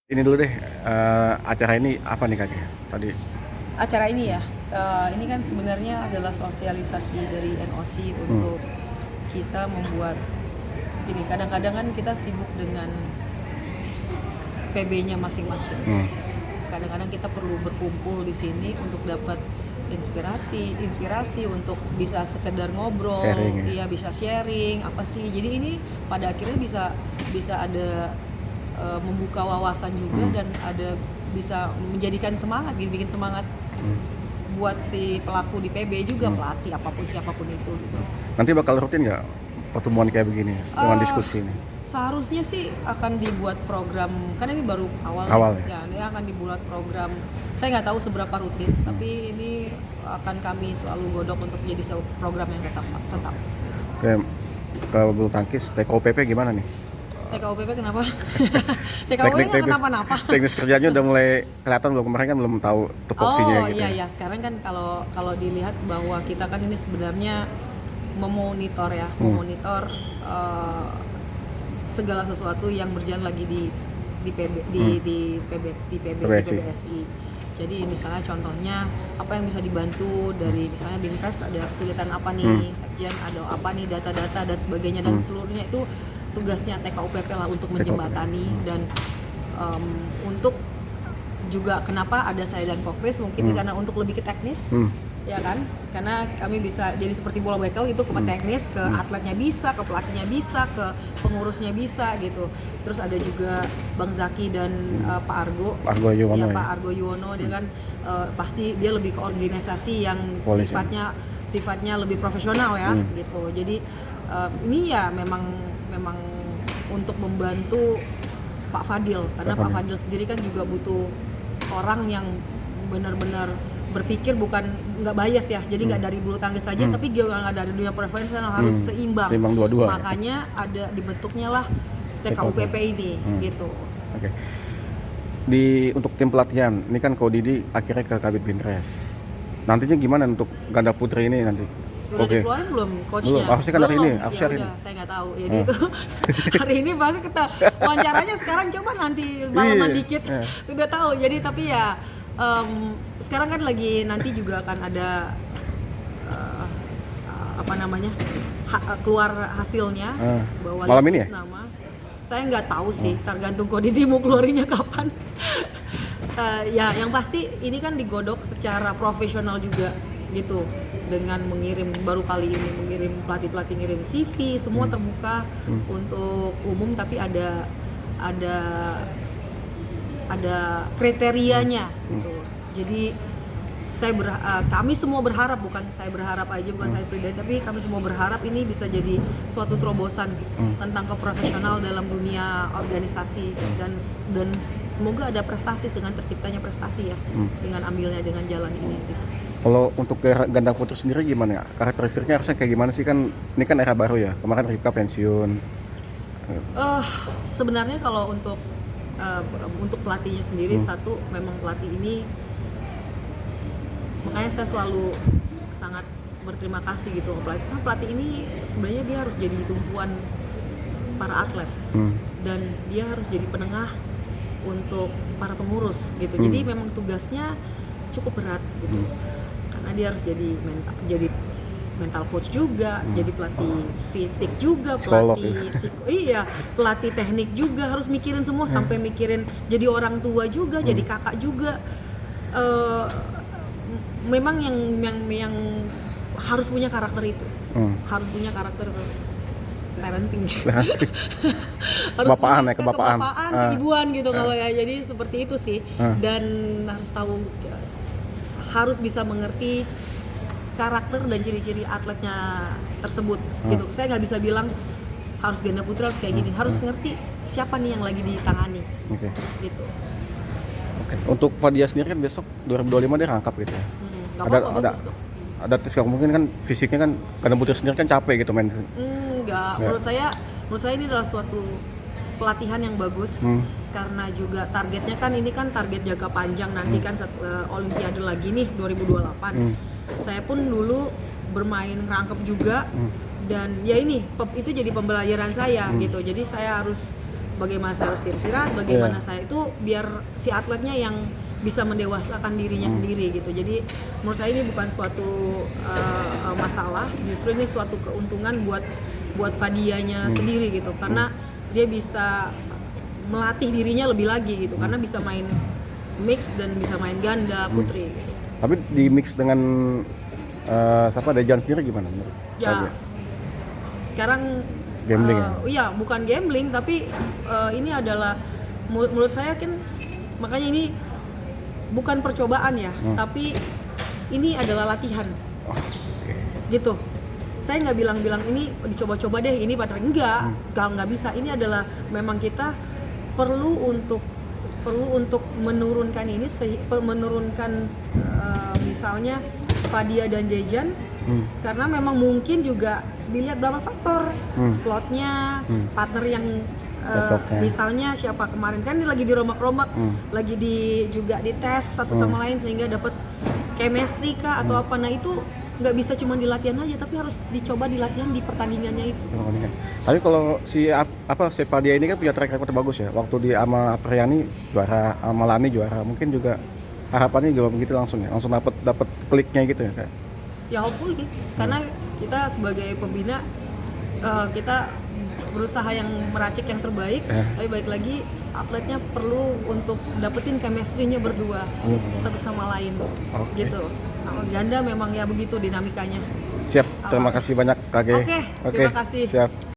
Ini dulu deh, acara ini apa nih, Kak, tadi? Acara ini ya, ini kan sebenarnya adalah sosialisasi dari NOC Mmm, untuk kita membuat ini, kadang-kadang kan kita sibuk dengan PB-nya masing-masing. mmm, Kadang-kadang kita perlu berkumpul di sini untuk dapat inspirasi untuk bisa sekedar ngobrol, sharing ya? iya bisa sharing, apa sih. Jadi ini pada akhirnya bisa bisa ada, membuka wawasan juga Mmm, dan ada bisa menjadikan semangat gitu, bikin semangat mmm, buat si pelaku di PB juga, mmm. pelatih apapun siapapun itu gitu. Nanti bakal rutin nggak pertemuan kayak begini dengan Eee, diskusi ini? Seharusnya sih akan dibuat program, kan ini baru awal Awal ya? ya, ini akan dibuat program, saya nggak tahu seberapa rutin, Mmm, tapi ini akan kami selalu godok untuk jadi program yang tetap. kayak kalau bulu tangkis TKOPP gimana nih? TKOPP kenapa? TKOPP Teknik nggak teknis kenapa-napa. teknis kerjanya udah mulai kelihatan belum? Kemarin kan belum tahu tupoksinya Oh, gitu iya ya? ya, sekarang kan kalau kalau dilihat bahwa kita kan ini sebenarnya memonitor ya, Mmm, eee, segala sesuatu yang berjalan lagi di PB mmm, di PBSI, PBSI. Jadi misalnya contohnya apa yang bisa dibantu mmm, dari misalnya Binpres ada kesulitan apa mmm, nih, Sekjen ada apa nih, data-data dan sebagainya, dan mmm, seluruhnya itu tugasnya TKUPP lah untuk TKOP, menjembatani mmm, dan, untuk juga kenapa ada saya dan Kokris mungkin mmm, karena untuk lebih ke teknis, mmm, ya kan? Karena kami bisa jadi seperti bola bekel itu ke mmm, teknis, ke mmm, atletnya bisa, ke pelatihnya bisa, ke pengurusnya bisa gitu. Terus ada juga Bang Zaki dan mmm. Pak Argo, Pak Argo ya Yuwono ya? Pak Argo Yuwono, dia Mmm, kan pasti dia lebih ke organisasi yang Polisi, sifatnya lebih profesional ya mmm, gitu. Jadi ini ya memang memang untuk membantu Pak Fadil, Pak karena Pak Fadil, Fadil sendiri kan juga butuh orang yang benar-benar berpikir bukan nggak bias ya, jadi mmm, nggak dari bulu tangkis saja, mmm, tapi juga nggak dari dunia profesional, harus mmm, seimbang. seimbang dua-dua ya? Makanya ada dibentuknya lah TKOP, TKUPP ini mmm, gitu. oke. Untuk tim pelatihan, ini kan Ko Didi akhirnya ke Kabid Binpres. Nantinya gimana untuk ganda putri ini nanti? Udah Oke, dikeluarin belum belum, coachnya? harusnya kan hari ini, Belum, ya harusnya hari ini. udah saya nggak tahu. Jadi Heeh. itu hari ini pasti kita wawancaranya sekarang, coba nanti malaman Iya, dikit heeh, udah tahu. Jadi tapi ya sekarang kan lagi nanti juga akan ada eh, apa namanya keluar hasilnya heeh. bahwa Malam ini ya? list nama. Saya nggak tahu sih, Oh, tergantung Kodidi mau keluarinya kapan. Ya yang pasti ini kan digodok secara profesional juga gitu, dengan mengirim, baru kali ini mengirim pelatih ngirim CV semua mmm, terbuka mmm, untuk umum, tapi ada ada kriterianya mmm, gitu. Jadi kami semua berharap, bukan saya berharap aja, bukan mmm, saya pribadi, tapi kami semua berharap ini bisa jadi suatu terobosan mmm, tentang keprofesional dalam dunia organisasi, mmm, dan semoga ada prestasi dengan terciptanya prestasi ya mmm. dengan ambilnya dengan jalan ini gitu. Kalau untuk ganda putri sendiri gimana ya? Karakteristiknya harusnya kayak gimana sih? Kan ini kan era baru ya, kemarin Ripka pensiun, Eh Sebenarnya kalau untuk pelatihnya sendiri, mmm, satu memang pelatih ini, makanya saya selalu sangat berterima kasih gitu loh pelatih. Nah, pelatih ini sebenarnya dia harus jadi tumpuan para atlet mmm, dan dia harus jadi penengah untuk para pengurus gitu. Jadi mmm, memang tugasnya cukup berat gitu. mmm, Karena dia harus jadi mental coach juga, mmm. jadi pelatih fisik juga, Psikolog ya? iya, pelatih teknik juga, harus mikirin semua Mmm, sampai mikirin jadi orang tua juga, jadi mmm, kakak juga. Eh, Memang yang harus punya karakter itu, mmm. harus punya karakter parenting. Berarti Harus punya kebapaan ya, kebapaan? kebapaan, Heeh, keibuan gitu heeh, kalau ya. Jadi seperti itu sih, heeh, dan harus tahu, harus bisa mengerti karakter dan ciri-ciri atletnya tersebut heeh, gitu. Saya nggak bisa bilang harus ganda putra harus kayak heeh, gini, harus heeh. ngerti siapa nih yang lagi ditangani Oke, gitu. oke. Untuk Fadia sendiri kan besok 2025 dia rangkap gitu ya. Nggak Ada apa-apa, ada bagus dong. ada tes nggak, mungkin kan fisiknya kan ganda putri sendiri kan capek gitu main. Nggak, Nggak? menurut saya ini adalah suatu pelatihan yang bagus, Mmm, karena juga targetnya kan, ini kan target jangka panjang nanti mmm, kan Olimpiade lagi nih 2028. mmm, Saya pun dulu bermain ngerangkep juga, mmm, dan ya ini itu jadi pembelajaran saya mmm, gitu. Jadi saya harus bagaimana saya harus istirahat, bagaimana Iya. saya itu biar si atletnya yang bisa mendewasakan dirinya sendiri gitu. Jadi menurut saya ini bukan suatu masalah, justru ini suatu keuntungan buat Fadianya sendiri gitu, karena dia bisa melatih dirinya lebih lagi gitu, karena bisa main mix dan bisa main ganda putri gitu. Tapi di mix dengan siapa Dejan sendiri gimana menurut Ya Fadia? sekarang Gambling ya? iya bukan gambling, tapi ini adalah menurut saya kan, makanya ini bukan percobaan ya, tapi ini adalah latihan Oh, oke. gitu. Saya nggak bilang ini dicoba-coba deh ini pada nggak bisa. Ini adalah memang kita perlu untuk menurunkan ini, menurunkan misalnya Fadia dan Dejan, karena memang mungkin juga dilihat berapa faktor, slotnya, partner yang Cocoknya. misalnya siapa kemarin kan dia lagi dirombak-rombak, lagi juga dites satu sama lain sehingga dapat chemistry kah atau apa. Nah itu nggak bisa cuma di latihan aja, tapi harus dicoba di latihan di pertandingannya itu. Tapi kalau si Fadia ini kan punya track record bagus ya. Waktu di sama Apriani juara, sama Lani juara. Mungkin juga harapannya juga begitu langsung ya. Langsung dapat kliknya gitu ya kayak. Ya hopefully, karena kita sebagai pembina kita berusaha yang meracik yang terbaik, tapi baik lagi atletnya perlu untuk dapetin chemistry-nya berdua satu sama lain, gitu. Nah, ganda memang ya begitu dinamikanya. Siap, terima kasih banyak KG. Oke, terima kasih. Siap.